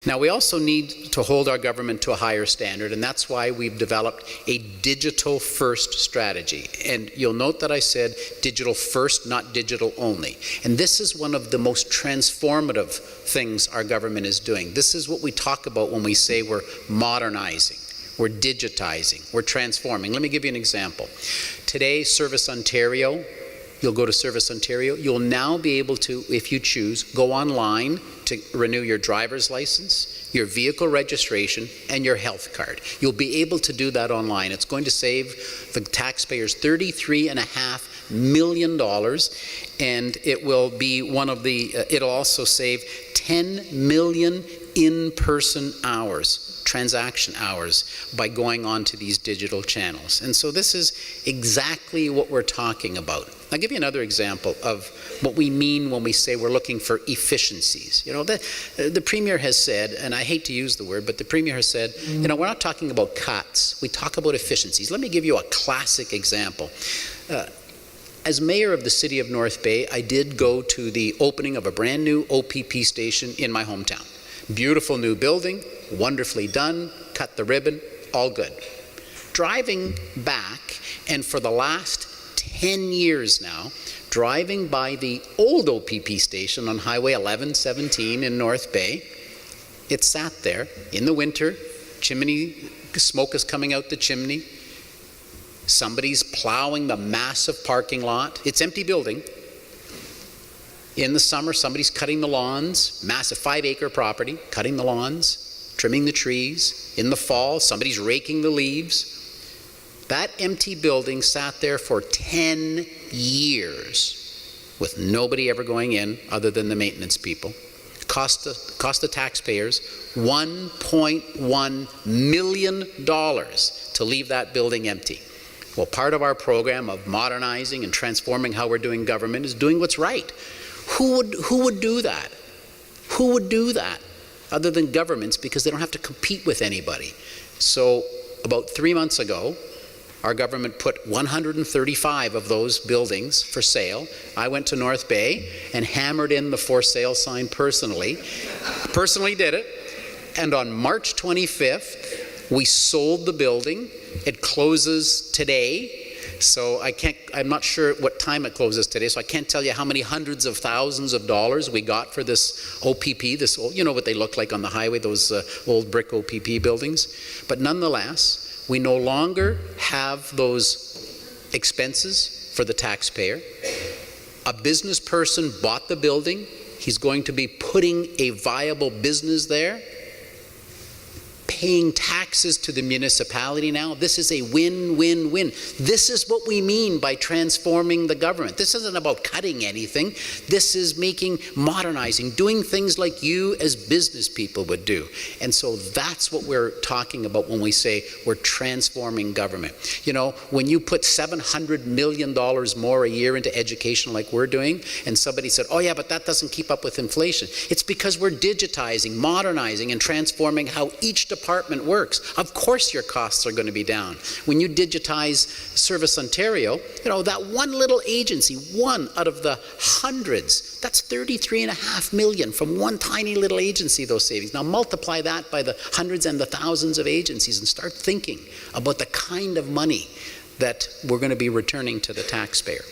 Now, we also need to hold our government to a higher standard, and that's why we've developed a digital-first strategy. And you'll note that I said digital first, not digital only. And this is one of the most transformative things our government is doing. This is what we talk about when we say we're modernizing, we're digitizing, we're transforming. Let me give you an example. Today, Service Ontario, you'll go to Service Ontario, you'll now be able to, if you choose, go online to renew your driver's license, your vehicle registration, and your health card. You'll be able to do that online. It's going to save the taxpayers $33.5 million, and it will be one of the, it'll also save 10 million in-person hours, transaction hours, by going on to these digital channels. And so this is exactly what we're talking about. I'll give you another example of what we mean when we say we're looking for efficiencies. You know, the Premier has said, and I hate to use the word, but the Premier has said, you know, we're not talking about cuts, we talk about efficiencies. Let me give you a classic example. As mayor of the city of North Bay, I did go to the opening of a brand new OPP station in my hometown. Beautiful new building, wonderfully done, cut the ribbon, all good. Driving back, and for the last 10 years now, driving by the old OPP station on Highway 1117 in North Bay, it sat there in the winter, chimney, smoke is coming out the chimney, somebody's plowing the massive parking lot, it's empty building. In the summer, somebody's cutting the lawns, massive 5-acre property, cutting the lawns, trimming the trees. In the fall, somebody's raking the leaves. That empty building sat there for 10 years with nobody ever going in other than the maintenance people. Cost the taxpayers $1.1 million to leave that building empty. Well, part of our program of modernizing and transforming how we're doing government is doing what's right. Who would do that? Who would do that other than governments, because they don't have to compete with anybody? So about 3 months ago, our government put 135 of those buildings for sale. I went to North Bay and hammered in the for sale sign personally. Personally did it. And on March 25th, we sold the building. It closes today. So I'm not sure what time it closes today, so I can't tell you how many hundreds of thousands of dollars we got for this OPP, this old, you know what they look like on the highway, those old brick OPP buildings. But nonetheless, we no longer have those expenses for the taxpayer. A business person bought the building. He's going to be putting a viable business there, paying taxes to the municipality now. This is a win-win-win. This is what we mean by transforming the government. This isn't about cutting anything. This is modernizing, doing things like you as business people would do. And so that's what we're talking about when we say we're transforming government. You know, when you put $700 million more a year into education like we're doing, and somebody said, oh yeah, but that doesn't keep up with inflation. It's because we're digitizing, modernizing, and transforming how each department works. Of course your costs are going to be down. When you digitize Service Ontario, you know, that one little agency, one out of the hundreds, that's $33.5 million from one tiny little agency, those savings. Now multiply that by the hundreds and the thousands of agencies and start thinking about the kind of money that we're going to be returning to the taxpayer.